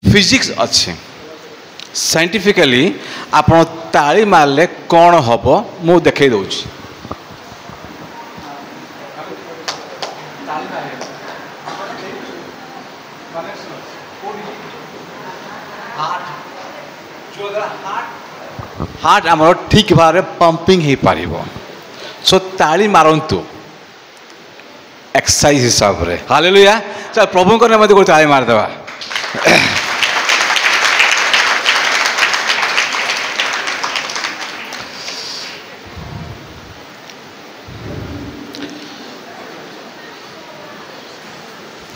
Physics अच्छे scientifically आप ताली मारले कौन हम मु देखे दूँ हार्ट आम ठीक भाव पंपिंग हो पार सो ताली मारतु एक्सरसाइज हिसाब से हालेलुया चल प्रभु को मत गोटे ताली मारदेवा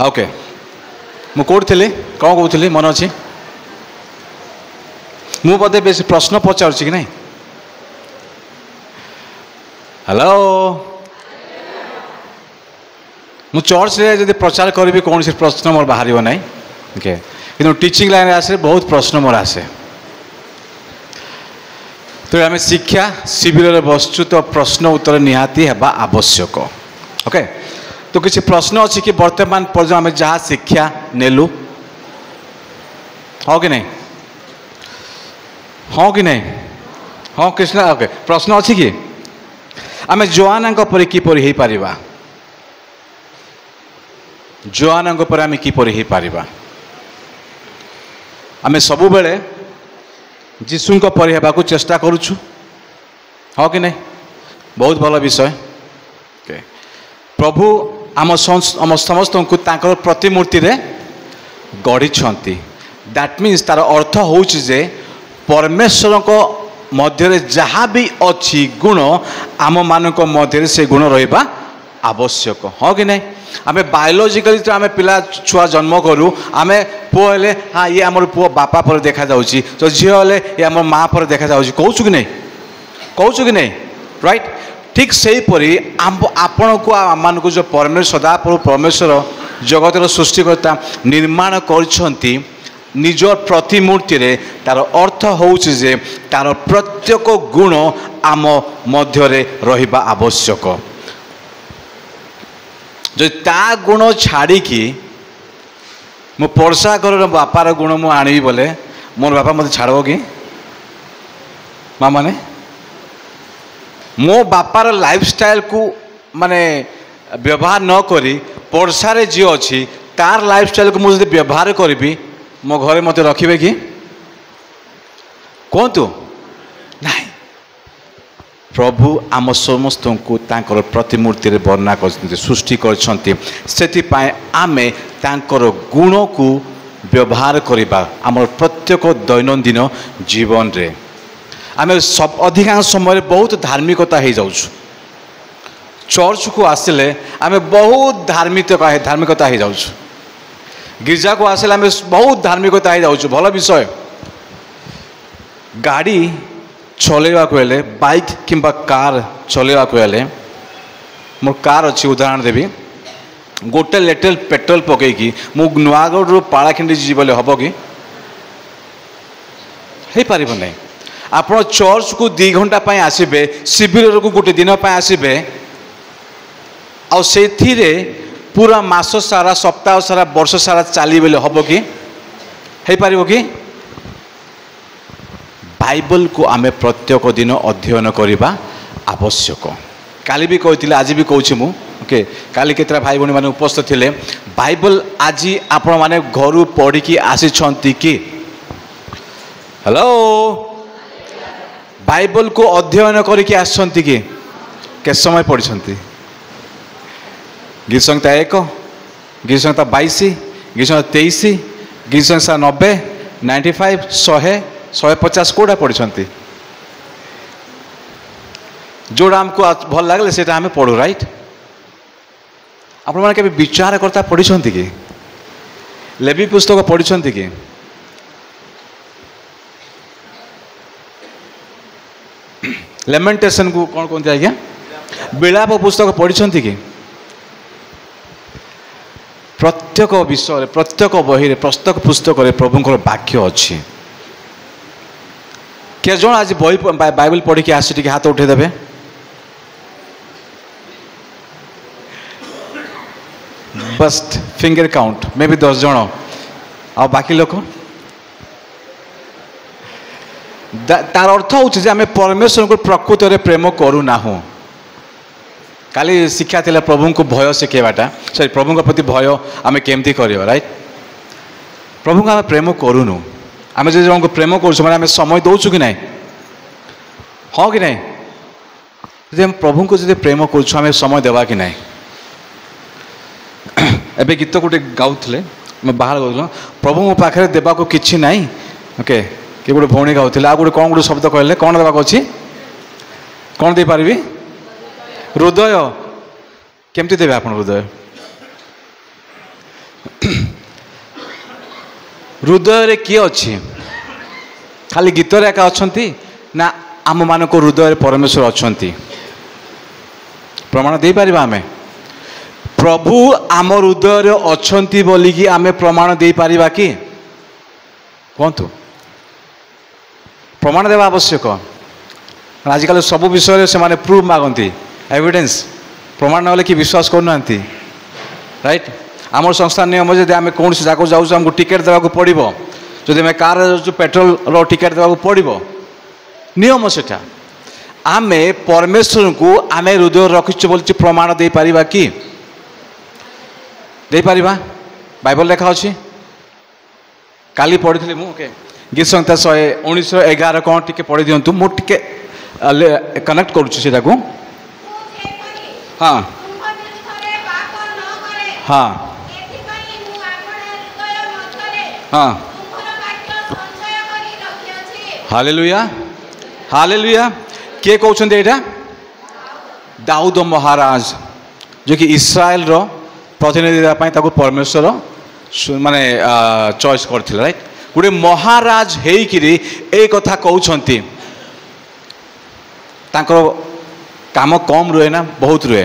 ओके मु कौट थी कौन कहूली मन अच्छी मु बोधे बेस प्रश्न पचार कि नहीं हेलो मु चर्च रे जब प्रचार करी कौन सी प्रश्न मोर बाहर ना ओके कि टीचिंग लाइन आसे बहुत प्रश्न मोर आसे तो आम शिक्षा शिविर बसचु तो प्रश्न उत्तर निहाती है आवश्यक ओके तो किसी प्रश्न अच्छी कि वर्तमान पर्यटन आम जहाँ शिक्षा नेलु हाँ कि नहीं हाँ कि नहीं हाँ कृष्ण ओके प्रश्न अच्छी कि आम जोआना पर किपर हो पार जोआना पर आम किपर हो पार आम सब बेले जीशु पर होगा चेष्टा करुछु हाँ कि नहीं बहुत भल विषय प्रभु आम समस्त को प्रतिमूर्ति रे गढ़ी दैट मीन्स तार अर्थ हूँ जे परमेश्वर को मध्य जहाँ भी अच्छी गुण आम मान मध्य से गुण रहा आवश्यक हाँ कि नहीं आम बायोलोजिकली तो आम पिला छुआ जन्म करूँ आम पुओ हेले हाँ ये आम पुओ बापा पर देखा जाउची तो झील हेले ये आम माँ पर देखा जाउची कहूँ कि नहीं कहूँ कि नहीं राइट ठीक से हीपरी आपण को आम को जो परमेश्वर सदाप्रभु परमेश्वर जगतर सृष्टिकर्ता निर्माण करछंती निज प्रतिमूर्ति रे तार अर्थ हूँ जे तार प्रत्येक गुण आम मध्य रहिबा आवश्यक जो ता गुण छाड़ी मो पड़सा घर बापार गुण मु आनी बोले मोर बापा मत छाड़ब कि माँ माने मो बापार लाइफस्टाइल को माने व्यवहार न करी पड़सारे जी अच्छी तार लाइफस्टाइल को मुझे व्यवहार करी मो घरे मत रखिबे कि कहतु नहीं प्रभु आम समस्त को तांकर प्रतिमूर्ति वर्णना कर सृष्टि कर आमे तांकर गुण को व्यवहार करवा आम प्रत्येक दैनंदिन जीवन रे आम सब अधिकांश समय बहुत धार्मिकता हो जाऊँ चर्च को आसिले आम बहुत धार्मिकता हो जाऊँ गिरजा को आसिले आम बहुत धार्मिकता हो जाऊँ भल विषय गाड़ी चलैवा हेले बाइक किंबा कार चलैवा हेले मोर कार अच्छी उदाहरण देवी गोटे लिटल पेट्रोल पकईकि मु नुआगढ़ रु पालाखिंडी जी बोले हम कि हो पार नहीं आप चर्च को 2 घंटा आसबे शिविर को गोटे दिन आसबे आउ पूरा मास सारा सप्ताह सारा वर्ष सारा चली बोले हम कि हो पार कि बाइबल को आम प्रत्येक दिन अध्ययन करवा आवश्यक काली भी कहती आज भी कहूँ मु ओके काली केतरा भाई भौणी मैंने उपस्थित थे बाइबल आज आपण मैंने घर पढ़ी आसी कि हेलो बाइबल को अध्ययन करके आसछंती कि के समय पढ़ी गीत संहिता 1 गीत संहिता 22 गीत संहिता 23 गीत संहिता 90 95 100 150 कोड़ा पढ़ी जोड़ा आमको भल लगे से आम पढ़ू राइट आपण मैंने विचार करता पढ़ी कि लेवी पुस्तक पढ़ी कि लेमेंटेशन को कौन कहते आज्ञा विलाप पुस्तक पढ़ी कि प्रत्येक विषय प्रत्येक बही प्रत्येक पुस्तक प्रभुंर वाक्य अच्छी के जन आज बही बाइबल पढ़ी कि आसी हाथ उठेदेवे बस्ट फिंगर काउंट मे बी 10 जन आ बाकी लोक तार अर्थ हूँ आम परमेश्वर को प्रकृत में प्रेम करूना काली शिक्षा थिला प्रभु को भय शिखेवाटा सॉरी प्रभु प्रति भय आम केमती कर राइट प्रभु को आम प्रेम करूनु आम जो जन को प्रेम करें समय दौचु कि ना हाँ कि ना जब हम प्रभु को जो प्रेम करें समय देवा कि ना एबे गीत गोटे गाउले बाहर गाँव प्रभु मो पाखे देवा को किसी ना ओके कि गोटे भौणी गाँव आ गोटे कौन गोटे शब्द कहले कौन देवा अच्छी कौन दे पारि हृदय केमती देवे आप हृदय हृदय किए अच्छी खाली गीतर एका अच्छा ना आम मान हृदय परमेश्वर अच्छा प्रमाण दे पार आम प्रभु आम हृदय अच्छा बोलिकी आम प्रमाण दे पारिबा कि कहतु प्रमाण देवा आवश्यक आजिकल सब विषय से माने प्रूफ मागती एविडेंस प्रमाण ना कि विश्वास करना राइट आम संस्था नियम जब आम कौन सी जगह जाऊँ आमको टिकेट देवाक पड़ो जब आम कार जाऊँ पेट्रोल टिकेट देवाक पड़ो नियम सेटा आम परमेश्वर को आम हृदय रखीचु बोली प्रमाण दे पारिबा कि दे पारिबा बाइबल लेखा अच्छी काली पढ़ी मुझे गीत संहिता 1911 कौन टी पढ़ी दिंतु मुझे कनेक्ट करुच्चा को हाँ हाँ हाँ हालेलुया हालेलुया किए कहते यहाँ दाऊद महाराज जो कि इस्राएल रो प्रतिनिधि देवाई परमेश्वर माने चॉइस करथिले राइट गोटे महाराज हेकरी ए कथा कहउछंती तांकर काम कम रुए ना बहुत रुए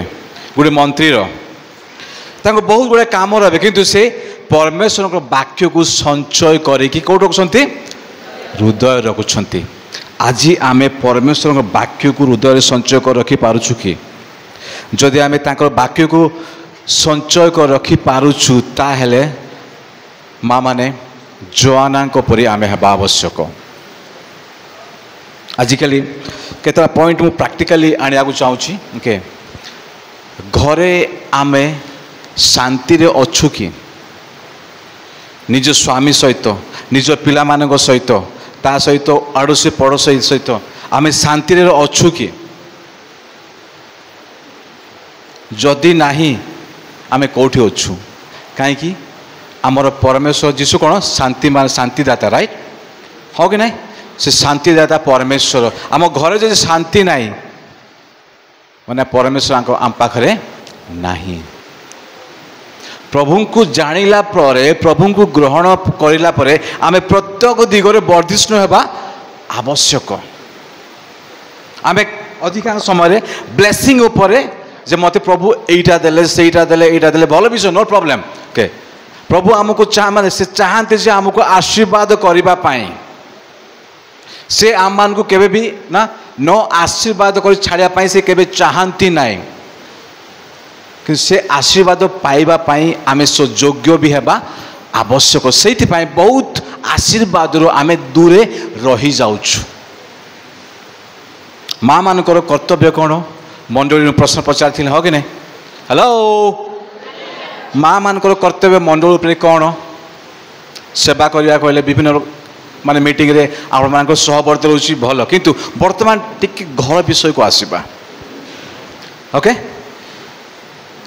गोटे मंत्री तांको बहुत गुड़े काम रहे किंतु से परमेश्वर वाक्य को संचय करिकी कौट रखुंट हृदय रखुंट आज आम परमेश्वर वाक्य को हृदय संचय कर रखी पारुछु कि जदि आम वाक्य को संचय कर रखी पारुछु ताहेले माँ माने जोआना परी आम हेबा आवश्यक आजिकली केतला पॉइंट मु प्रैक्टिकली आनिया को चाहूँगी ओके घरे आमे शांति रे अच्छु कि निज स्वामी सहित निज पिला मानक सहित ता सहित आड़ोसी पड़ोसी सहित आमे शांति रे अच्छु कि जदि नाही आमे कोठी अच्छु कहीं आमर परमेश्वर जीशु कौन शांति मान शांतिदाता राइट हाँ कि नहीं से शांतिदाता परमेश्वर आम घर जब शांति नहीं मैंने परमेश्वर आम पाखरे नहीं प्रभु को जानिला परे प्रभु को ग्रहण करिला परे आमे प्रत्येक दिगरे वर्धिष्णु हेबा आवश्यक आमे अधिकांश समय ब्लेसिंग उपरे जे मते प्रभु एटा देले सेटा देले भल विषय नो प्रॉब्लम ओके प्रभु आमको माने से चाहते जे आमको आशीर्वाद करिबा पाई से आम मान को केबे भी ना न आशीर्वाद कर छाड़िया पाई से केबे चाहती नाई कि से आशीर्वाद पाइबा पाई आमे सुयोग्य भी हेबा आवश्यक से बहुत आशीर्वाद रो आमे दूरे रही जाउछु माँ मानकर कर्तव्य कौन मंडली प्रश्न पचार हाँ कि नहीं हेलो माँ मानकर कर्तव्य मंडल पर कौन सेवा करने कहले विभिन्न माने मीटिंग रे आप मान सहवर्ती रोचे भल किंतु वर्तमान टिके घर विषय को आसवा ओके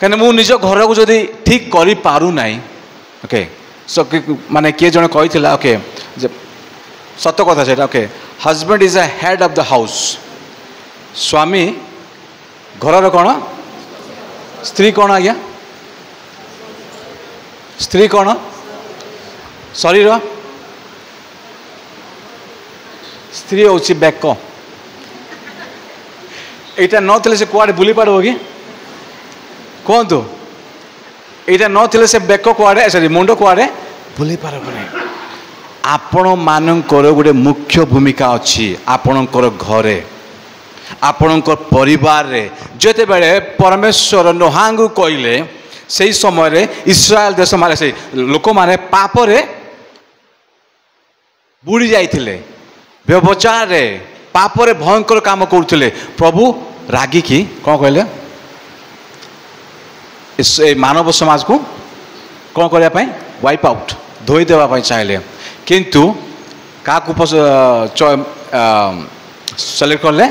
कहीं मु निज घर को जदि ठीक करि पारु नाही ओके सो माने किए जने कही ओके सत कथा से okay husband is a head of the house स्वामी घर कौन स्त्री कौन आज्ञा स्त्री कौन शरीर स्त्री हूँ बेक यहाँ नथिले से कुआडे बुली पार कि कहतु यहाँ नथिले से बेक कुआडे सॉरी मुंड कुआडे बुली पार आपण मानकर गोटे मुख्य भूमिका अच्छी आपणकर घरे आपणकर परिवार रे जेते बेले परमेश्वर नोहा को कहले से समय इस्राएल देश माने से लोक माने पापरे बुड़ी जाइथिले व्यभिचार रे पापरे भयंकर काम करुथिले प्रभु रागी की कौन कहले इस मानव समाज को कौन करने पाई वाइप आउट धोई देवा पाई चाहिए किंतु का सेलेक्ट करले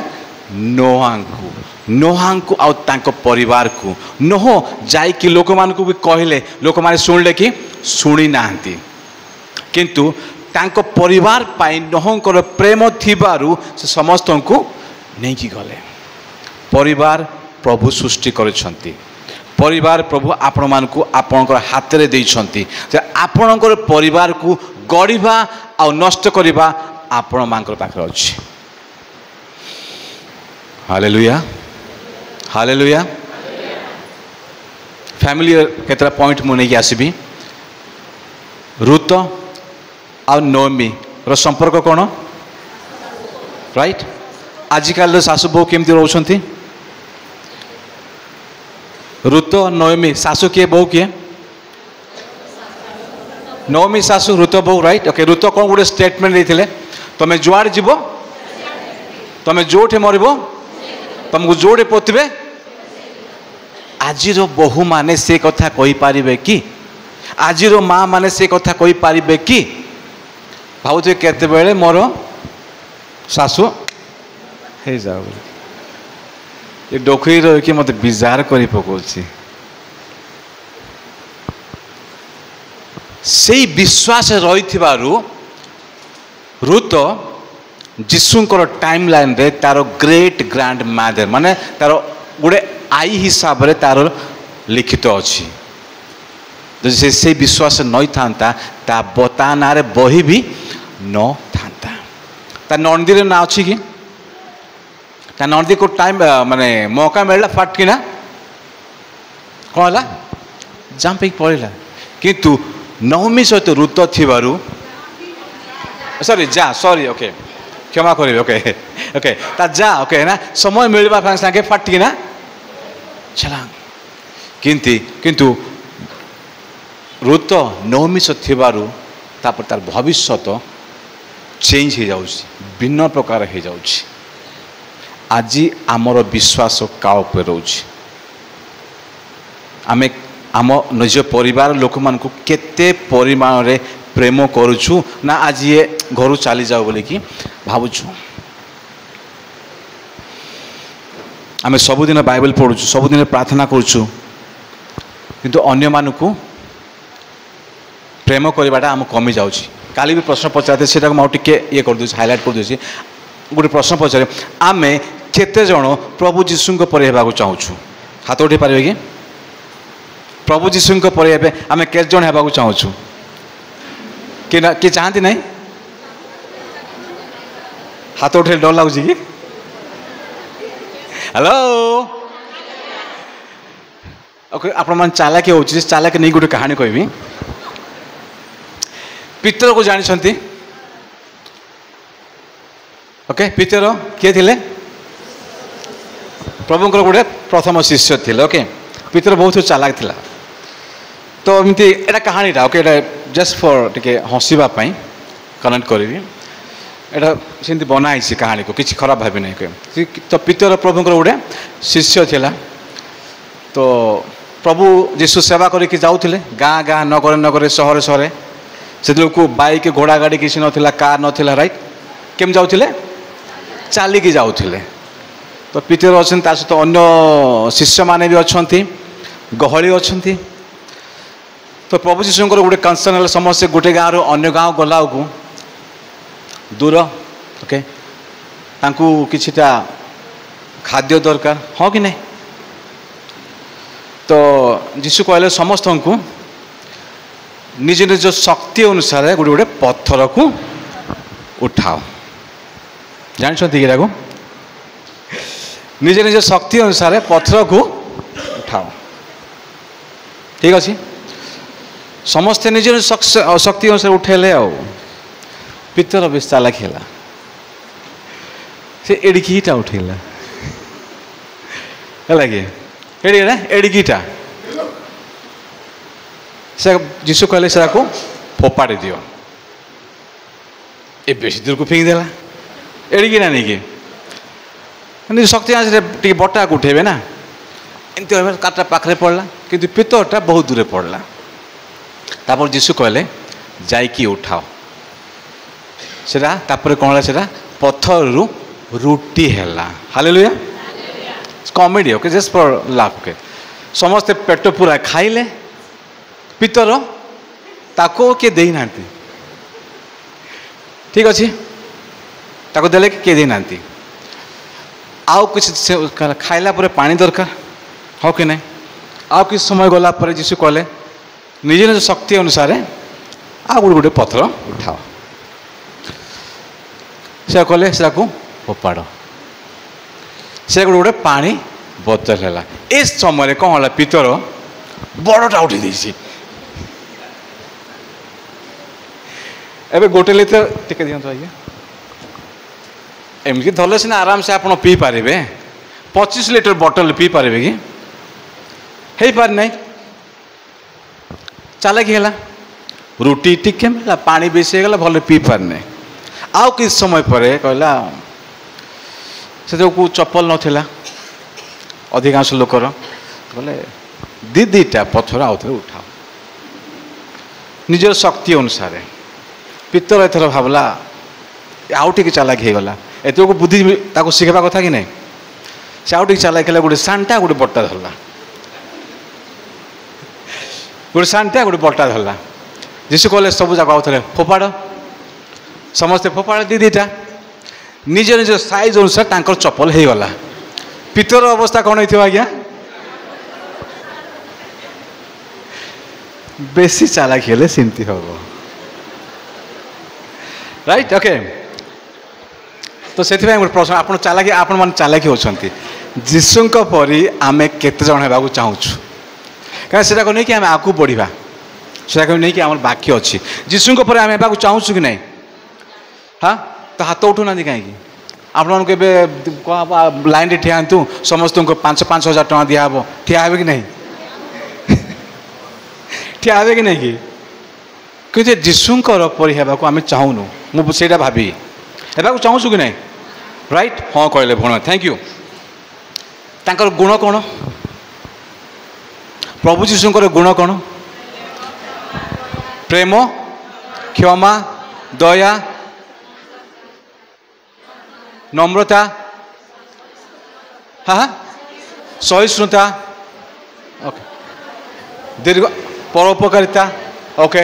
नोहांकु आउ तांको परिवार को नोह जाई कि लोक मान को भी कहले लोक माने सुनले कि सुनी नांती किंतु तांको परिवार पाई नोहंकर प्रेम थिबारु से समस्त को नहीं की गले परिवार प्रभु सृष्टि करछंती परिवार प्रभु आपण मानकु आपणकर हाथ रे देइछंती जे आपणकर परिवार को गढ़िबा आ नष्ट करिबा आपण मानकर पाखरे अछि हालेलुया हालेलुया फैमिली केतरा पॉइंट मु नै आसीबी रुत आ नोमी रो संपर्क कोन राइट आजिकल सासु बहु केमती रहउछंती रुत नोमी सासु किए बहु किए नोमी सासु रुत बहु राइट ओके रुत कौन गोटे स्टेटमेंट देते तुम जुआड़ जीव तुम जोठे मरब तुमको जोड़े पोतबे आजिर बहु माने से कथा कहि पारिबे कि आजिर माँ माने से कथा कहि पारिबे कि भावुथे केते बेले मोर सासु हे जाओ ये डोखरी रही मत बिजार कर पकाउछि से विश्वास रही रुत जीशुंकर टाइम लाइन रे तार ग्रेट ग्रांड मदर माने तार गोटे आई हिसाब रे तार लिखित अच्छी जदि से विश्वास नहीं था ता बता ना रे बही भी न था नंदी ना अच्छी कि ता नंदी को टाइम माने मौका मिलला फट कि ना कौन है जंप पड़ा किंतु नवमी सहित रुत थिबारु सॉरी जा सॉरी ओके क्षमा करेंगे ओके ओके ता जा ओके ना समय मिलवा संगे संगे फट ना चला किंतु रुत नवमी सहित थिबारु तापर तार भविष्यत चेंज हो जाउछि भिन्न प्रकार हो जाउछि आज आमर विश्वास का उपर रोच आमे आम निज परिवार लोक मान को केते परिमाण रे प्रेम करुछु ना आज ये घर चली जाओ बोले कि भावुछु आमे सबुदिन बाइबल पढ़ुछु सबुदिन प्रार्थना करुछु किंतु अन्य मान को प्रेम करवाटा आम कमी जाउछि काली भी प्रश्न पचारते सेटा को टिके ये कर दूँ हाईलाइट कर दूँ गोटे प्रश्न पचारे आमे केते जण प्रभु जीशु पर हेबाकु चाहूछु हाथ उठे पारे कि प्रभु जीशु पर आमे केते जण हेबाकु चाहूछु कि चाहती नहीं हाथ उठे डर लगुच कि हेलो ओके आपण मन चालाकी हो चालाकी नहीं गोटे कहानी कहबी पितर को जानी ओके पितर किए थिले प्रभुंकर गोटे प्रथम शिष्य थिले ओके पितर बहुत चालाक थिला तो एमती एटा कहानीटा ओके एटा जस्ट फॉर टिके हसीबा पई कनेक्ट करी एटा सेंती बनाई कहानी को किसी खराब भाभी नहीं तो पितर प्रभुंकर गोटे शिष्य थिला तो प्रभु जीशु सेवा करके जाउथिले गाँ गाँ नगर नगर सहर सहर से को बाइक घोड़ा गाड़ी किसी नथिला कार नथिला राइट केम जाउथिले चालिकी जाउथिले तो पितर अच्छे तार सहित अन्य शिष्य माने भी अच्छी गहली अच्छी तो प्रभु जीशुंकर गोटे कंसर्न समस्या गोटे गाँव रू अन्य गाँव गला को दूर ओके तांकु किछिटा खाद्य दरकार हाँ कि नहीं तो जीशु कहले समस्त को निज निज शक्ति अनुसार गोटे गोटे पत्थर को उठाओ जानते कि निज निज शक्ति अनुसार पत्थर को उठाओ ठीक अच्छे समस्ते निज निज शक्ति अनुसार उठेले आ पितर बेस चाला खेला से एडिकीटा उठेला है कि एडिकीटा से जीशु कहले से फोपाड़ी दियो ए बेसी दूर को फिंगदेला एड़िकी ना नहीं कि शक्ति टे बटा को उठेबे ना एमती काटा पाखे पड़ला कि पितरटा बहुत दूर पड़ला तापर जीशु कहले जाइकी उठाओ सेटा तापर कौन है पत्थर रु रुटी हैला hallelujah comedy okay just for laugh के समस्ते पेट पूरा खाइले पितर ताको किए दे ना ठीक अच्छे ताको देले किए दे ना आउ कुछ खाइला पर पानी दरकार हाँ कि नहीं आउ किस समय गला पर जीशु कहले निज निज शक्ति अनुसार आ गोटे गोटे पत्थर उठाओ से कहले से फोपाड़ से गोटे गोटे पानी बोतल है इस समय कौन है पितर बड़टा उठी देसी एबे गोटे लिटर टिके दियंतो आज्ञा एमकी धरले सिना आराम से आप पी पारे 25 लिटर बोतल पी पारे कि है पार नहीं चला कि है रुटी टिके मिला पानी बेसी गला भले पी पार नहीं आउ कि समय पर कहला से को चप्पल नथिला अधिकांश लोकर बोले दीटा पत्थर आउ थे उठाओ निजर शक्ति अनुसार पितर एथर भावला आउ टे चालाक हो गला एत को बुद्धि ताको शिखा कथा कि नहीं से आउ टे चालाक गोटे सांटा गोटे बट्टा धरला गोटे सांटा गोटे बट्टा धरला जीशु कहले सब जाक आउ थे फोपाड़ समस्ते फोपाड़ दीटा निज निज साइज अनुसार तांकर चप्पल हो गला पितर अवस्था कौन हो आज्ञा बेसी चालाक हेले सेमती हम राइट ओके तो से गोटे प्रश्न आप चालाकी आपण मैंने चालाकी होती जीशु परी आम केते जन होगा चाहूँ कहीं से नहीं कि आम आगू बढ़ा से नहीं कि आम बाकी अच्छी जीशु पर आम होगा चाहूँ कि नहीं हाँ तो हाथ उठूना कहीं आपण लाइन रे ठिया समस्त को 5,000 टका दिहब ठिया हे कि नहीं ठिया हे कि नहीं कि जीशुकर परी होगा आम चाहूनु मुझे भावी होगा चाहूँ कि नहीं राइट हाँ कहले भण थैंक यू तांकर गुण कौन प्रभु जीशुकर गुण कौन प्रेम क्षमा दया नम्रता हाँ सहिष्णुता ओके दीर्घ परोपकारिता ओके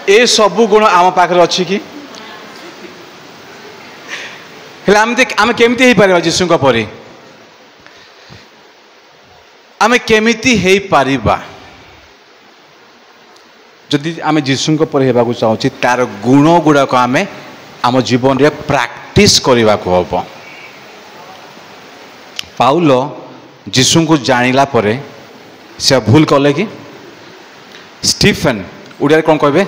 ये सबू गुण आम पाखे अच्छी कि आम केमती हो पार जीशु परी आम केमिति हो पारिबा जदि आम जीशु परी होगा चाहूँ तार गुण गुड़ाक आम आम जीवन रे प्रैक्टिस करने को हम पाउल जीशु को जानिला परे से भूल कले कि स्टीफन उड़िया कौन कहे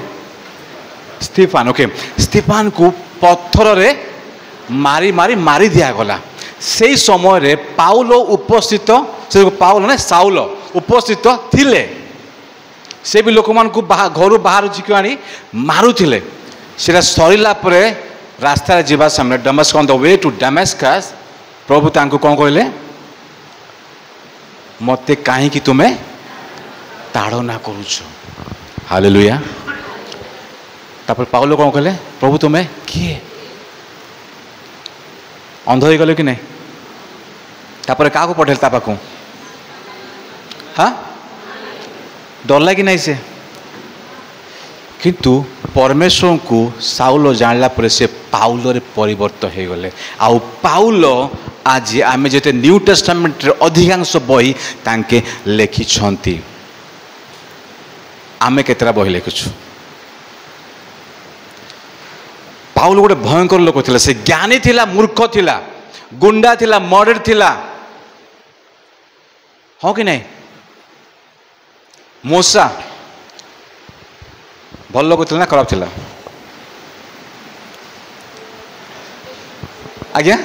स्टीफान ओके स्टीफान को पत्थर रे मारी मारी मारी दिगला से समय रे पाउल उपस्थित से पाउल ना साउल उपस्थित थिले से भी लोक मान को घर बाहर झिक आनी मारुले से सरला रास्ता जीवा सामने डमस्क on the way to Damascus प्रभु तांको कौन कहले मते कहीं कि तुम्हें ताड़ना करुच हालेलुया तापर पाउल कौन कहले प्रभु तुम्हें किए अंध हो गले कि नहीं तापर क्या पठेल ता पाखु हाँ डरला कि नहीं से किंतु परमेश्वर को साउल जानला पर से पाउल रे परिवर्तन हो गले आउ पाउल आज आम जो न्यू टेस्टामेंट रे अधिकांश बही तांके लेखि छंती आमे केतरा बही लिखुछु पाउल गोटे भयंकर लोक थिला से ज्ञानी थिला मूर्ख थिला गुंडा थिला मर्डर थिला हाँ कि नहीं मूसा भल लोक थिला ना खराब थिला आज्ञा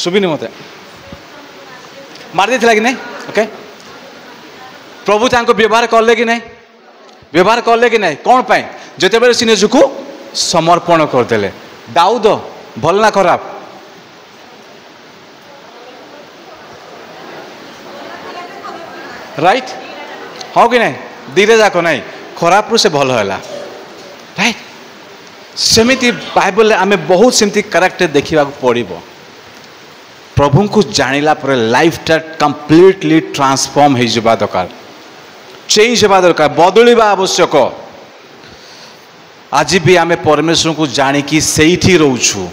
सुबिनी मते मार दी थिला कि नहीं ओके प्रभु तांको व्यवहार कले कि नहीं व्यवहार कले कि नहीं कौन पाए जिते बेले सी निजको समर्पण करदे दाऊद भल ना खराब राइट हाँ कि नहीं धीरे जाक नहीं खराब रु से भल है राइट सेमिति बाइबल आमे बहुत सेमती कैरेक्टर देखा पड़ो प्रभु को जानिला पर लाइफटा कंप्लीटली ट्रांसफॉर्म हो जावा दरकार चेंज होगा दरकार बदलवा आवश्यक आज भी आमे परमेश्वर को जानिकी सेठी रोचु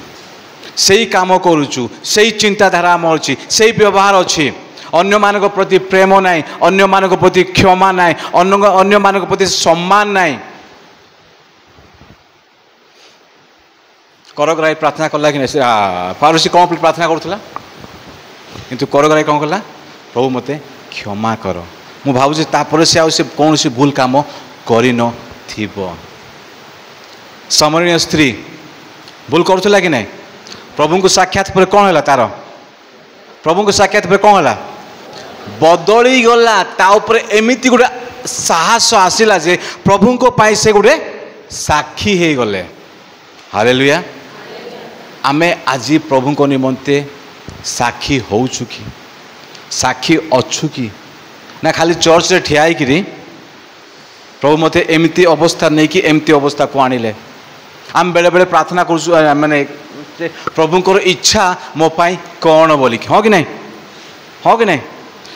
से काम करुचु से चिंताधारा आम अच्छी से व्यवहार अच्छी अन्य मानक प्रति प्रेम नाई अन्य मानक प्रति क्षमा नाई अन्य मानक प्रति सम्मान नाई करगराई प्रार्थना कला कि नहीं फारूसी कौन प्रार्थना करूला किंतु करगराई कौन कला प्रभु मते क्षमा कर मु भावुचे तापर से आउ से कौन सी भूल काम करि न थिबो समरणीय स्त्री भूल करूला कि नहीं प्रभु को साक्षात पर कौन है तार प्रभु को साक्षात पर कौन है बदली गला ता ऊपर एमिति गोटे साहस आसिला जे प्रभु को पाई से गोटे साक्षी हे गले हालेलुया आमे आज प्रभु को निमंते साक्षी होचु कि साक्षी अच्छु कि ना खाली चर्च रे ठिया कि प्रभु मते एमिति अवस्था नहीं कि एमिति अवस्था को आनिले आम बेले बेले प्रार्थना कर माने प्रभुंकर इच्छा मो पाई कौन बोली हाँ कि नहीं हाँ कि नहीं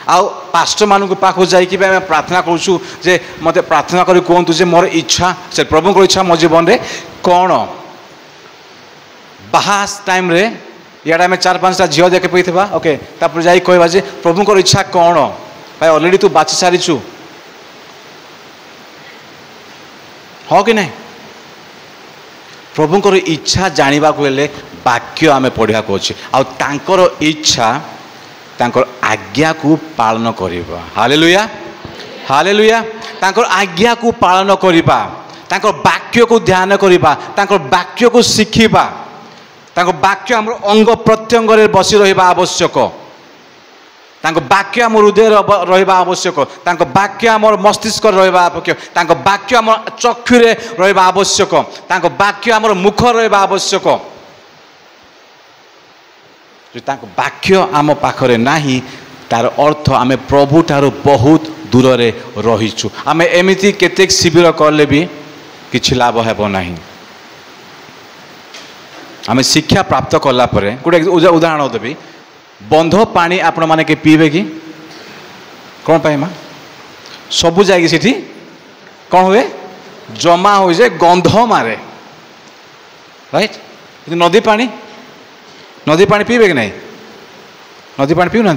आउ पास्टर मान पाखु जाकि प्रार्थना करूँ जे मते प्रार्थना कर कहतु जे मोर इच्छा से प्रभुंकर इच्छा मो जीवन में कौन बाहास टाइम रे इे आम 4-5टा झील देखे पाइबा ओके तापर जाई कहबा जे प्रभुंकर इच्छा कौन भाई ऑलरेडी तू बाची सारीचु हाँ कि नहीं प्रभुंकर इच्छा जानिबा को हेले वाक्य आमे पढ़ा को अच्छे आर इच्छा तांकर आज्ञा को पालन करिबा हालेलुया हालेलुया तांकर आज्ञा को पालन करिबा तांकर वाक्य को ध्यान करिबा तांकर वाक्य को शिखिबा तांकर वाक्य हमर अंग प्रत्यंग रे बसी रहिबा आवश्यक तांकर वाक्य आम हृदय रहिबा आवश्यक तांकर वाक्य आम मस्तिष्क रहिबा आवश्यक तांकर वाक्य आम चक्षु रे रहिबा आवश्यक तांकर वाक्य आम मुख रहिबा आवश्यक जो तांकर वाक्य आम पाखरे नाही तार अर्थ आमे प्रभु ठारो बहुत दूर रे रहिछु आमे एमिति केतेक शिविर करले भी किछि लाभ हेबो नाही आमे शिक्षा प्राप्त कला परे गोटे उदाहरण देबी बंध पानी आपण माने के पीबे कि कौन पाए माँ सबू जाएगी सीठी कौन हुए जमा हो जाए गंध मारे राइट नदी पानी पीबे कि नहीं नदी पानी पीऊ ना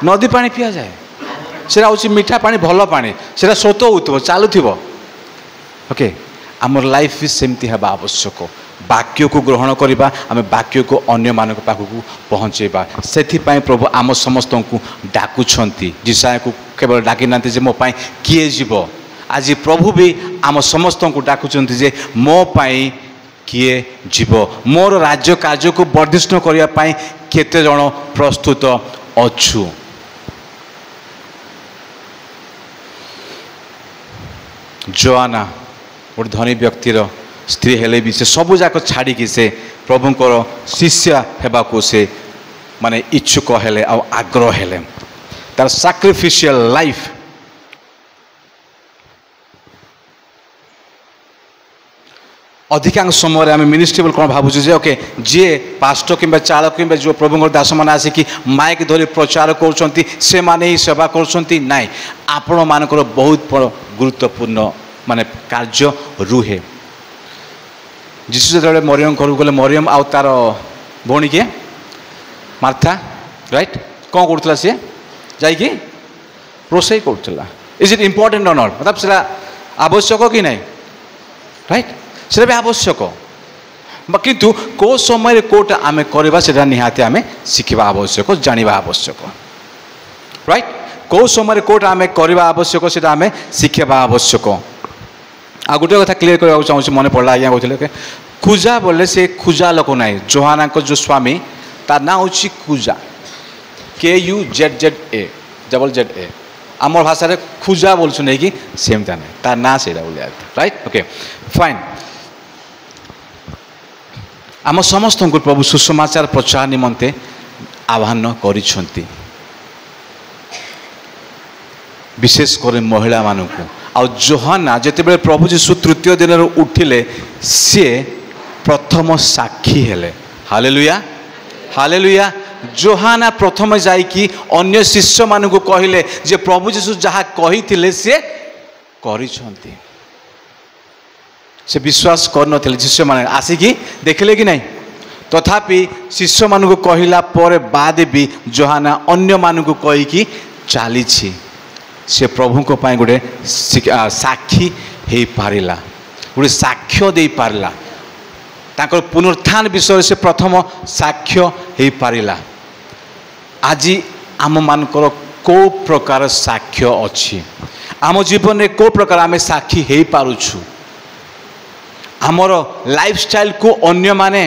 नदी पानी पिया जाए सेटा हूँ मीठा पानी भल पानी सेटा स्रोत हो चलुव ओके आमर लाइफ भी सेमती है आवश्यक वाक्य को ग्रहण करवा आम वाक्य को अन्य मान पाखक पहुँचेबा से प्रभु आम समस्त को डाकुछंती जिसाया को केवल डाकी ना जे मो पाई किए जीव आज प्रभु भी आम समस्त को डाकुछंती जे मो पाई किए जीव मोर राज्य कार्य को वर्धिष्णु करने केते जण प्रस्तुत अच्छु जोआना गोटे धनी व्यक्तिर स्त्री हेले भी से सबू जाक छाड़ी से प्रभुंकर शिष्य हेबाकू से माने इच्छुक हेले आ आग्रह हेले तार सैक्रिफिशियल लाइफ अधिकांश समय आम मिनिस्ट्री कौन भावुँ जे ओके जी पास्टर कि चालक कि जो प्रभुंकर दास मैंने आसिक माइक धरी प्रचार कर माने ही सेवा कर नाई आपण मानकर बहुत गुरुत्वपूर्ण माने कार्य रुहे जीशु जो मरियम घर गले मरियम आउ तार भौणी किए मार्था राइट कौन करूला सी जाकि रोसई करूला इज इट इम्पोर्टेंट और नॉट मतलब से आवश्यक कि नहीं राइट से भी आवश्यक किंतु को समय कोटा आम करवा निहाती आम शिखा आवश्यक जाना आवश्यक राइट को समय कोटा आम करवा आवश्यक से आम शिखा आवश्यक आ गोटे कथा क्लीयर करने चाहूँ मन पड़ा आज्ञा कहते खुजा बोले से खुजा लोक ना जोहाना जो स्वामी तार ना हूँ खुजा KUZZA ZZA आम भाषा रे खुजा बोलछु नहीं कि सेमता नहीं तार ना से राइट ओके फाइन आम समस्त को प्रभु सुसमाचार प्रचार निमंते आह्वान करिसेंती विशेष कर महिला मानू आ जोहाना जिते प्रभु जीशु तृतीय दिन उठिले सी प्रथम साक्षी हेले हालेलुया हालेलुया जोहाना प्रथम जाइकी अन्य शिष्य मान को कहले जे प्रभु जीशु जहाँ कही सी करिसेंती से विश्वास कर शिष्य मान आसिकी देखले कि नहीं तथापि शिष्य मान को कहला पर बाद भी जोहाना अन्य मान को कहीकि चली से प्रभु को पाए गोटे साक्षी हो पारिला गोटे साक्ष्य दे पारिला ताकर पुनरुत्थान विषय से प्रथम साक्ष्य हो पारिला आज आम मानकर को प्रकार साक्ष्य अच्छी आम जीवन में को प्रकार आम साक्षी हो पारुछु आमर लाइफस्टाइल को अन्य माने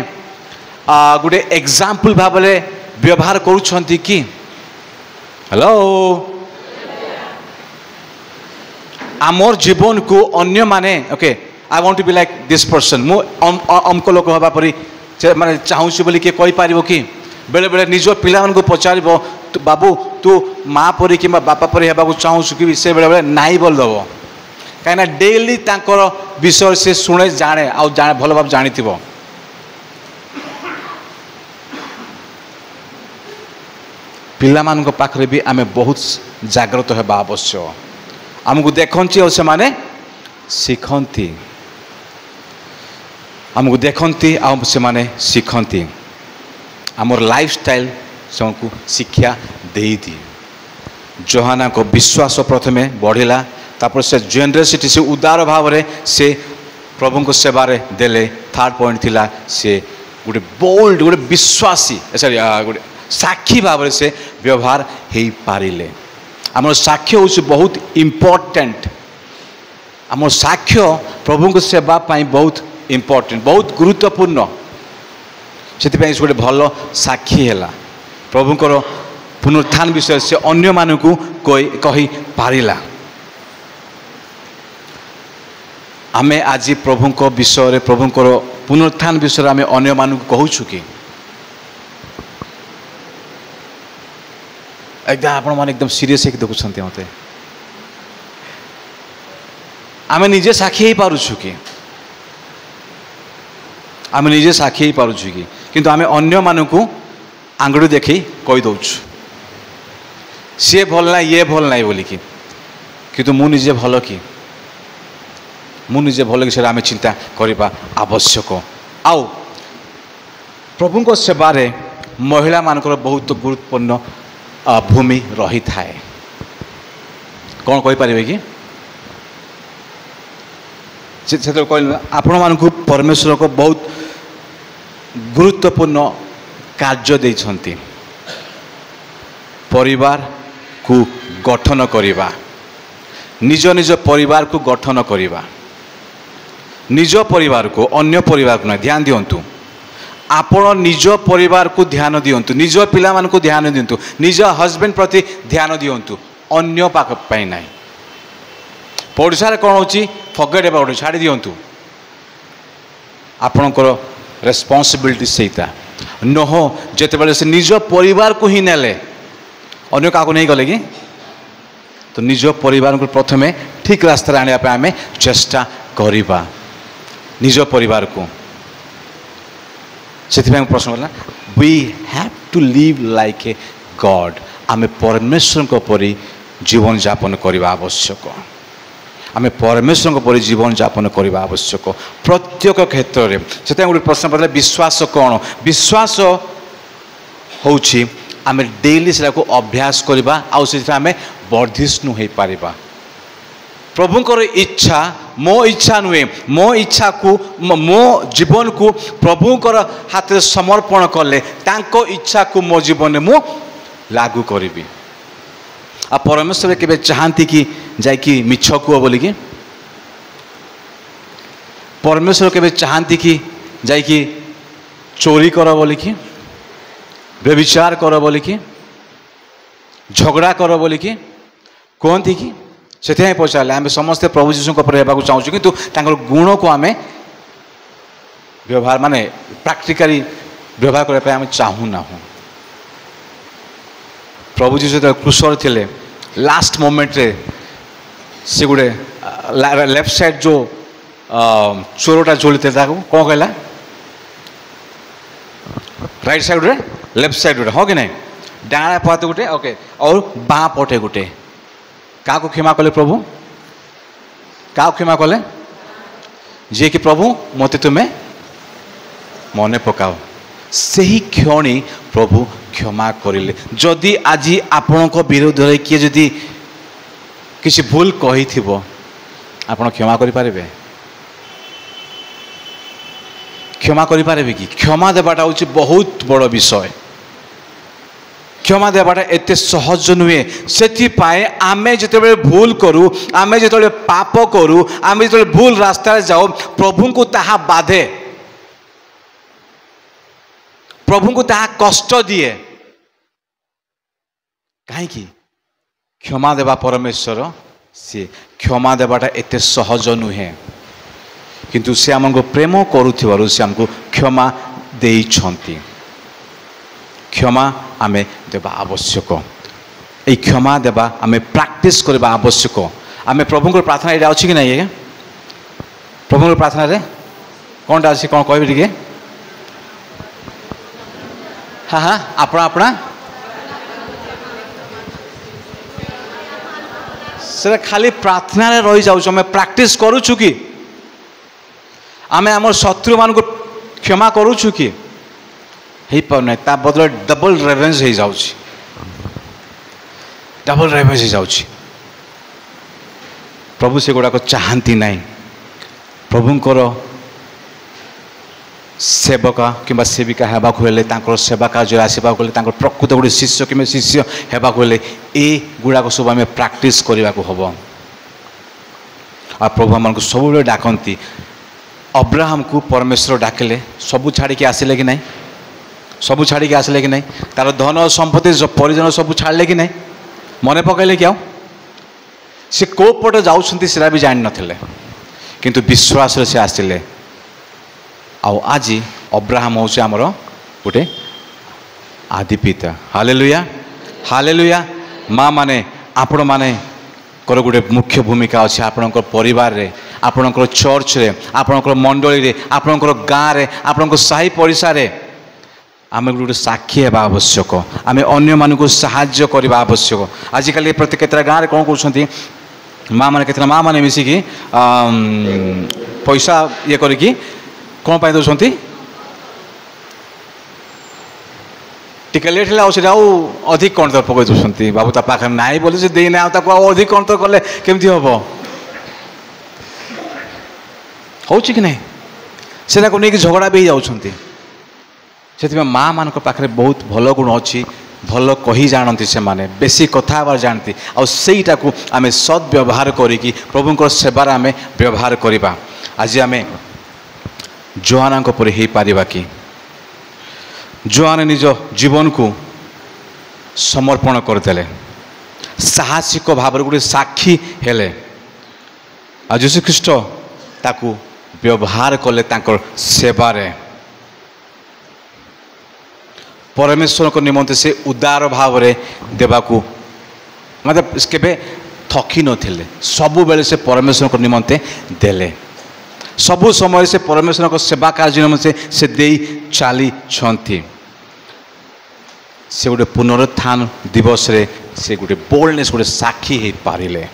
गोटे एग्जाम्पल भाव व्यवहार करुछंती कि हेलो आमर जीवन को अन्य माने okay I want to be like this person मु अमको लोक हवा परी माने चाहूँ बोली किए कहीपर कि बेले बेले निज पिला को पचार बाबू तू माँ परी कि बापा परी होगा चाहूँ कि से बेले बेले नाई बोल दब कहीं डेली तांकर विषय से शुणे जाने आउ जाने भल भाव जानी पिला मान पाखरे भी आमे बहुत जागृत होगा आवश्यक आमको देखती और से माने शिखती आमको देखती आ से माने शिखती आमर लाइफस्टाइल से शिक्षा दे दी जोहाना को विश्वास प्रथमे बढ़िला तापर से जेनरेसिटी से उदार भाव से प्रभु को सेवारे देले थर्ड पॉइंट थिला से गोटे बोल्ड गोटे विश्वासी सॉरी गोटे साक्षी भाव से व्यवहार हो पारिले आम साक्ष्य हूँ बहुत इम्पोर्टेंट आम साक्ष्य प्रभु को सेवा पाई बहुत इम्पोर्टेंट बहुत गुरुत्वपूर्ण से गोटे भल साक्षी है प्रभुंर पुनरुत्थान विषय से अन्य मानक कही पारिला आमे आज प्रभु विषय प्रभुंर पुनरुत्थान विषय आमे अन्य मानक कहूँ कि एकदम आपण मैंने एकदम सीरीयस एक देखुं मत आम निजे साक्षी हो पारुछु कि आम निजे साक्षी हो पारुछु कि किंतु आम अन्य मानक आंगुड़ी देखी कहीदौ सी भल ना ये भल ना बोलिकी किंतु मु निजे भल कि मु निजे भल कि आम चिंता करने आवश्यक आउ प्रभु को सेवारे महिला मानकर बहुत गुरुत्वपूर्ण भूमि रही थाए कौन कही पारे कि आपण मानक परमेश्वर को बहुत गुरुत्वपूर्ण कार्य देइछंती परिवार को गठन करिबा निज निज परिवार को गठन करिबा निज परिवार को अन्य परिवार को ध्यान दियंतु आपण निज परिवार को ध्यान दियंतु निज पिला मान को ध्यान दियंतु निज हस्बैंड प्रति ध्यान दियंतु अन्य पाख पाई ना पड़ोसा कौन होची फगेट अबाउट छाड़ दियंतु आपणकर रेस्पॉन्सिबिलिटी सेटा नह जिते से निज परिवार को ही नेले अन्य क्या नहीं गले कि तो निज परिवार को प्रथमे ठीक रास्ता आने आम चेष्टा करवा निज परिवार को से प्रश्न करना we have to live like a god आम परमेश्वर को परी जीवन यापन करने आवश्यक आम परमेश्वर को परी जीवन यापन करने आवश्यक प्रत्येक क्षेत्र में से गोटे प्रश्न पड़े विश्वास कौन विश्वास हूँ आम डेली से अभ्यास करवा आम वर्धिष्णु हो पारिबा प्रभुंकर इच्छा मो इच्छा नुहे मो इच्छा को मो जीवन को प्रभुंकर हाथ में समर्पण कले तांको इच्छा को मो जीवन में मु लागू करी आ परमेश्वर के चाहती कि जाकि मिछ कुह बोलिकी परमेश्वर के चाहती कि जाकि चोरी कर बोलिकी व्यभिचार कर बोलिकी झगड़ा कर बोलिकी कहती कि से पचारे आम समस्ते प्रभु जीशु चाहूँ किंतु गुण को आम व्यवहार माने प्राक्टिकली व्यवहार करने आम चाहूना। प्रभु जीशु जो क्रूसर थे लास्ट मोमेंट रे से गोटे लेफ्ट साइड जो चोरटा झोली थे कौन कहला राइट साइड रे लेफ्ट साइड गोटे हाँ कि नहीं डाणा पहाते गोटे ओके और बाँ पटे गोटे क्या क्षमा कले प्रभु क्या क्षमा कले जी कि प्रभु मत तुम्हें मन पकाओ से ही क्षणी प्रभु क्षमा करिले। जदि आज आपण विरोध में किए जदि किसी भूल कही थी आपण क्षमा करें क्षमा करें कि क्षमा देवाटा हूँ बहुत बड़ विषय। क्षमा देवाटा एत सहज नुहे से आमे जिते भूल करूँ आमे जिते पाप करूँ आमे जिते भूल रास्ता जाओ प्रभु को ताहा बाधे प्रभु को ताहा कष्ट दिए कहीं क्षमा देवा परमेश्वर सी क्षमा देवाटा एत सहज नुहे किंतु से आमको प्रेम करुथिबारु से आमको क्षमा देइछंती। क्षमा आमे देवा आवश्यक ये क्षमा देवा आमे प्रैक्टिस करबा आवश्यक। आमे प्रभु प्रार्थना ये अच्छी कि नहीं प्रभु प्रार्थना रे कौनटा अच्छी कौन कह टे हाँ हाँ अपना अपना से खाली प्रार्थना रे रही जाऊँ आम प्रैक्टिस करूँ कि आमे आम शत्रु मान को क्षमा करूँ कि हो पाना ता बदले डबल रेवेंज हो जाऊँ डबल रेवेंज हो जाऊँ। प्रभु से गुड़ाक चाहती ना प्रभुंर सेवका कि सेविका होगा हेल्ले सेवा कार्य आसवा प्रकृत गोटे शिष्य कि शिष्य होगा हेल्ले ये गुड़ाक सब आम प्रैक्टिस करने को हम आ प्रभु आम सब डाकती अब्राहम को परमेश्वर डाकिले सबू छाड़ी आसिले कि नहीं सबू छाड़ी आसिले कि नहीं तार धन संपत्ति परिजन सबू छाड़े कि नहीं मन पकड़े कि से को पटे जाऊँच सीरा भी जान नथिले किंतु विश्वास से आसिले आज अब्राहम हूँ आमर गोटे आदि पिता। Hallelujah hallelujah. माँ माने आपण माने कर गोटे मुख्य भूमिका अच्छे आपणकर परिवार रे आपणकर चर्च रे आपणकर मंडली रे आपणकर गाँव रे आपणकर साही पड़िशा रे आम गोटे साक्षी होगा आवश्यक आम अन्य मानक साहाय्य करने आवश्यक। आजिकल प्रति केतरा गाँव कौन कहते माँ मैंने केतरा माँ मैंने मिसिकी पैसा ये करी कौन पाई दौरान टिके लेट है अधिक कौन तो पकड़ दौरान बाबू ता पाखे ना बोले से देना अधिक कौन तो कले केमती हम हो कि नहीं से नहीं झगड़ा भी जाऊँगी से माँ मान पाखे बहुत भल गुण अच्छी भल कही जानती से माने बेसी कथा जानती आईटा को आम सद्व्यवहार करी प्रभुंर सेवार आम व्यवहार करवा। आज आम जोआना पर हो पारिबा कि जोआने निज जीवन को समर्पण करदेले साहसिक भाव गोटे साक्षी हेले यीशु ख्रीष्ट ताकू व्यवहार कले तांकर सेवारे परमेश्वर को निमंते से उदार भाव रे देवाकू मतलब केबे थकी नथिले सबु बेले से परमेश्वर को निमंते देले सबु समय से परमेश्वर को सेवा कार्य निमंते से देई चाली छंती। से गोटे पुनरुत्थान दिवस रे से गोटे बोल्डनेस गोटे साक्षी हो पारिले।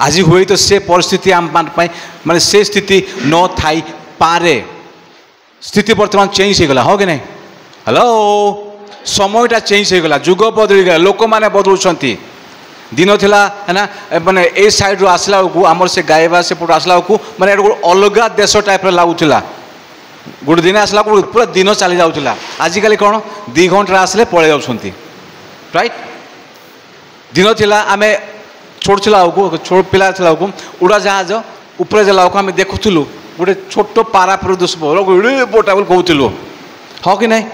आज हुए तो से परिस्थिति आम माने से स्थिति न थाई पारे स्थिति वर्तमान चेंज हो गला हो कि नहीं हेलो समयटा चेंज हो गला जुग बदली गला लोक मैंने बदलुंट दिन थिला है ना माने ए साइड रो आसला को आमर से गायबा से पट आसला को माने अलग देश टाइप लगुला गोटे दिन आसला पूरा दिन चली जाऊला आजिकल कौन 2 घंटा आसले पलि जाऊँगी राइट दिन थिला आम छोट थिला छोट पिला थिला उड़ाजाहाज ऊपर जाला आम देखुलु गोटे छोट पारा पर बोटा बोल कहूलु हाँ कि नहीं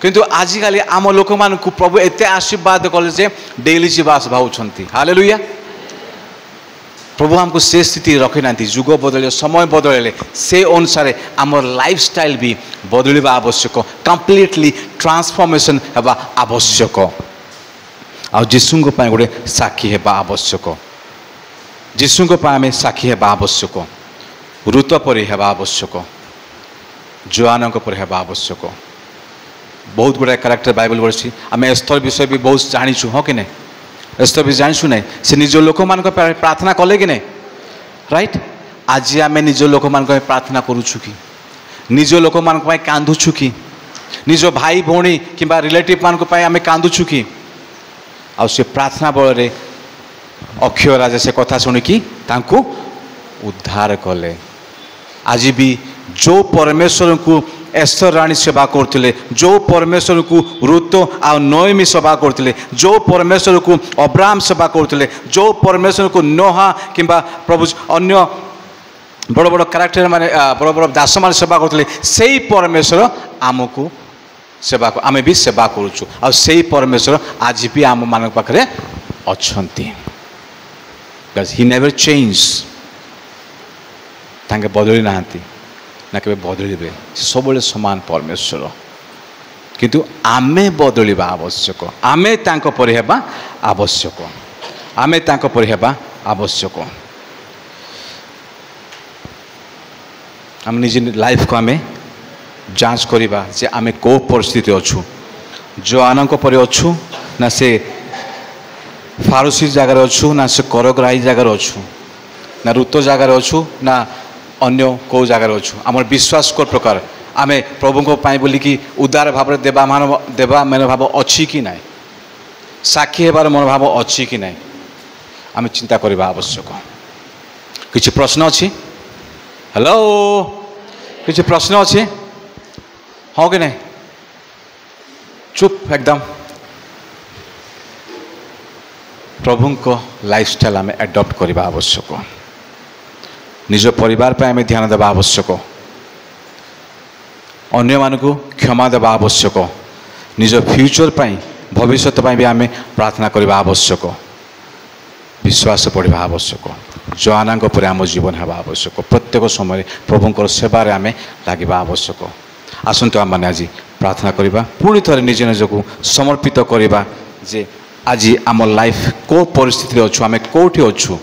किंतु आजिकल आम लोक मान प्रभु एत आशीर्वाद कले डेली जीवास भावुंट हालेलुया प्रभु हमको से स्थिति रखी ना जुग बदल समय बदल से अनुसार आम लाइफस्टाइल भी बदलवा आवश्यक कंप्लीटली ट्रांसफॉर्मेशन हेबा आवश्यक आ जीशु गोटे साक्षी हेबा आवश्यक जीशु आम साक्षी हेबा आवश्यक ऋत परी हेबा आवश्यक जोआन पर हेबा आवश्यक बहुत गुड़ा कैरेक्टर बाइबल पढ़ी आम एस्थर विषय भी बहुत जाचु हाँ कि नहीं एस्थर भी जाचु ना से निज लोक मान प्रार्थना कले कि नहीं राइट आज आम निज लोक मान प्रार्थना करुचु कि निज लोक मान कांदुचु कि निज भाई भौणी कि रिलेटिव मान आम कांदुचु कि आ प्रार्थना बल अक्षय राजा से कथा शुणिकी तांको उद्धार कले आज भी जो परमेश्वर को एस्थर राणी सेवा करते जो परमेश्वर को ऋत आ नोएमी सेवा करते जो परमेश्वर को अब्राहम सेवा करते जो परमेश्वर को नोहा कि प्रभु अन्य बड़ बड़ कैरेक्टर माने बड़ बड़ दास मान सेवा करते से परमेश्वर आमको सेवा आम भी सेवा करुचु आ से परमेश्वर आज भी आम मान पाखे अच्छा ही नेवर चेंज तांके बदली ना ना के बदलिबे सब समान परमेश्वर किंतु आमे बदलिबा आवश्यक आमे तांको परि हेबा आवश्यक आमे तांको परि हेबा आवश्यक आम निज लाइफ को आमे जांच करिबा जे आमे को परिस्थिति अछु जोआन को परि अछु ना से फारूसी जगार अछु ना से करग्राही जगार अछु ना ऋत जगार अछु ना अन्य कौ जगार अच्छु आम विश्वास को प्रकार आम प्रभु को बोलिकी उदार भाव देवा मनोभाव अच्छी कि ना साक्षी हेबार मनोभाव अच्छी कि ना आम चिंता करवा आवश्यक किसी प्रश्न अच्छी हेलो किसी प्रश्न अच्छी हाँ कि नहीं चुप एकदम प्रभु को लाइफस्टाइल आम एडप्ट करवा आवश्यक निज परिवार पे आम ध्यान देवा आवश्यक अन्य मानक क्षमा देवा आवश्यक निज फ्यूचर पाई भविष्य भी आम प्रार्थना करवा आवश्यक विश्वास पढ़ा आवश्यक जोआना पर आम जीवन है आवश्यक प्रत्येक समय प्रभुंर सेवार आम लगे आवश्यक आसतु आम मैंने आज प्रार्थना करवा पुणी थे निज निजक समर्पित करवा जे आज आम लाइफ को परिस्थिति अच्छु आम कौटी अच्छु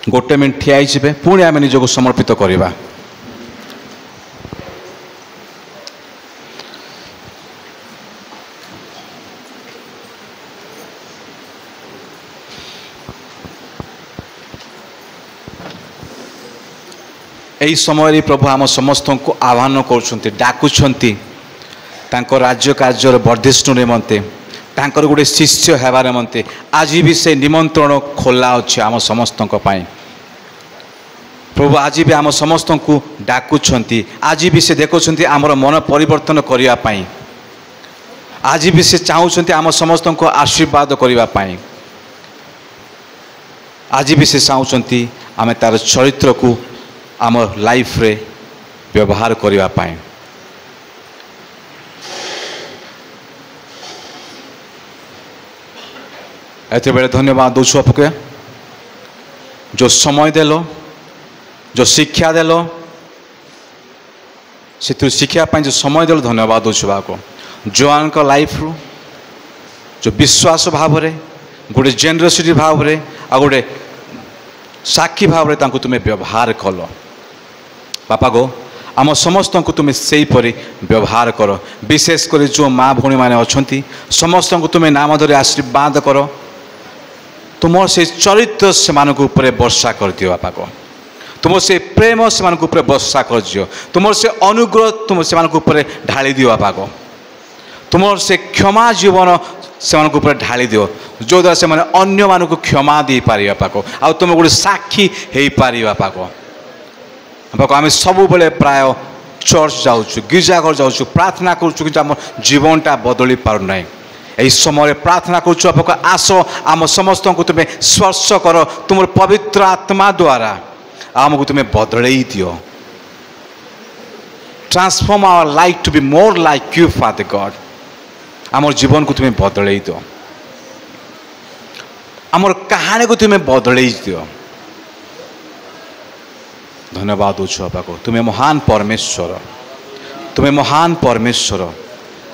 गोटे मिनट ठिया ही पुणी आम निजक समर्पित करवा यही समय प्रभु आम समस्त को आह्वान कर डाकुंट राज्य कार्य वर्धिष्णु निमंते तांकर गोटे शिष्य हेबार निमंते आज भी से निमंत्रण खोला अच्छे आम समस्त प्रभु आज भी आम समस्त को डाकुंट आज भी से देखुं आमर मन परिवर्तन करने आज भी से चाहते आम समस्त को आशीर्वाद करने आज भी से चाहते आम तार चरित्र को आम लाइफ रे व्यवहार करने एते बेले धन्यवाद दूसु आपके जो समय देलो जो शिक्षा देलो से शिक्षा जो समय देलो धन्यवाद दूसु आपको जोआन का लाइफ रू जो विश्वास भाव रे गोटे जेनरसिटी भाव रे आ गोटे साक्षी भाव रे तांको तुम्हें व्यवहार कल बापा गो आम समस्त को तुम्हें से व्यवहार कर विशेषकर जो माँ भौणी मैंने अच्छा समस्त को तुम्हें नाम धरी आशीर्वाद कर तुम से चरित्र से वर्षा कर दियो बापा को तुम से प्रेम से वर्षा कर दियो तुम से अनुग्रह तुम से ढाली दियो बापा को तुम से क्षमा जीवन से ढाली दियो जो द्वारा से अन्य मान को क्षमा दे पारि बापा को आ तुम गोटे साक्षी हो पारि बापा को आम सब बेले प्राय चर्च जाऊँ गिरजाघर जाऊँ प्रार्थना करुँ कि आम जीवनटा बदली पारना यही समय प्रार्थना करुँ आपको आस आम समस्त को तुम्हें स्पर्श कर तुम पवित्र आत्मा द्वारा आमको तुम्हें बदल दियो transform our life to be more like you father god आम जीवन को तुम्हें बदल दो आमर कहानी को तुम्हें बदल दियो। धन्यवाद हो बापा को, तुम्हें महान परमेश्वर, तुम्हें महान परमेश्वर।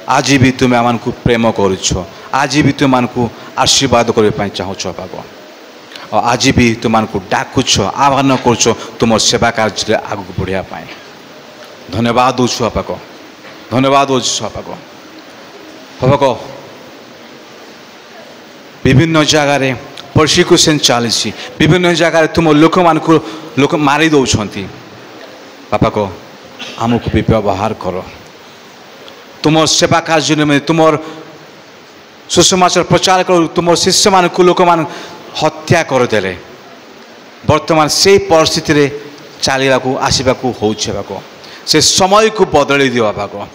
आज भी तुम्हें आम को प्रेम करुछ, आज भी तुम मान को आशीर्वाद करने चाहो बापा को, और आज भी तुम मान को डाकुछ, आह्वान करुछ तुम सेवा कार्य आग बढ़िया। धन्यवाद हो बापा को, धन्यवाद हो बापा को। बापा को विभिन्न जगार परसिक्यूशन चली, विभिन्न जगार तुम लोक मान को लोक मारी दौरान बापा को आमको भी व्यवहार कर। तुम सेवा कार्य में तुम सुसमाचार प्रचार कर, तुम शिष्य मान को लोक मान हत्या करदे। बर्तमान से परिस्थिति चलने को आसवा हो से समय को बदल दियो बापा को।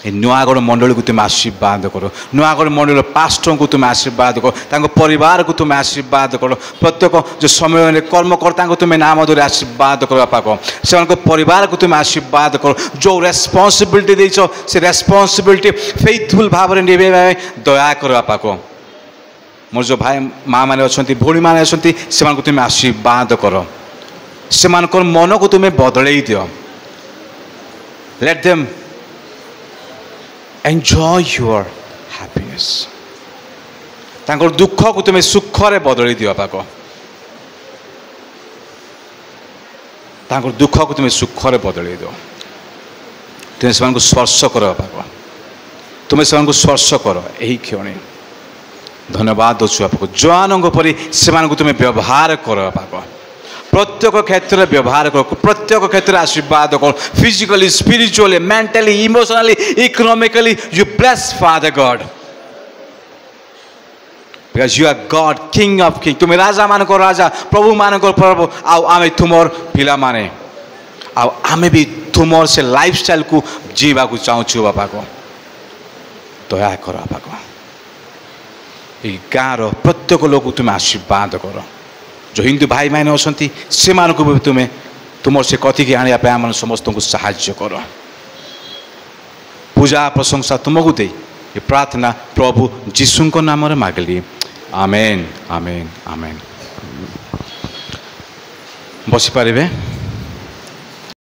नुआगढ़ मंडल को तुम आशीर्वाद करो, नुआगढ़ मंडल पास्टर को तुम आशीर्वाद करो, परिवार को तुम आशीर्वाद करो, प्रत्येक जो समय कर्मकर्ता को तुम्हें नाम धरी आशीर्वाद करो बापा को, से परिवार को तुम आशीर्वाद करो। जो रेस्पॉन्सिबिलिटी देछ से रेस्पॉन्सिबिलिटी फेथफुल भाव में निभे दया करो बापा को। मोर जो भाई माँ मैंने अच्छा भौणी मैंने अच्छा से तुम आशीर्वाद करो, से मन को तुम्हें बदल दियो। Let them enjoy your happiness. तांकर दुख को तुम्हें सुख रे बदल दियो बापा को, तांकर दुख को तुम्हें सुख रे बदल दियो। तुम्हें से स्पर्श करो बापा को, तुम्हें से स्पर्श करो यही क्षण। धन्यवाद दो बापा को, जवानों परी से तुम्हें व्यवहार करो बापा को, प्रत्येक क्षेत्र में व्यवहार करो, प्रत्येक क्षेत्र में आशीर्वाद करो। Physically, spiritually, mentally, emotionally, economically you bless father god, because you are god king of king. तुम्हें राजा मान को राजा, प्रभु मान को प्रभु। आओ आमे तुमर पिला माने, आओ आमे भी तुमर से लाइफस्टाइल को जीवा को चाहूँ बापा को। दया करो बापा को, ये गाँव प्रत्येक लोग तुम्हें आशीर्वाद करो। जो हिंदू भाई मैंने अच्छा से भी तुम्हें तुम से कथिकी आने आम समस्त को साहाय्य कर। पूजा प्रशंसा तुमको दे ये प्रार्थना प्रभु जीशु नाम मागली। आमेन आमेन आमेन। बसी पारे।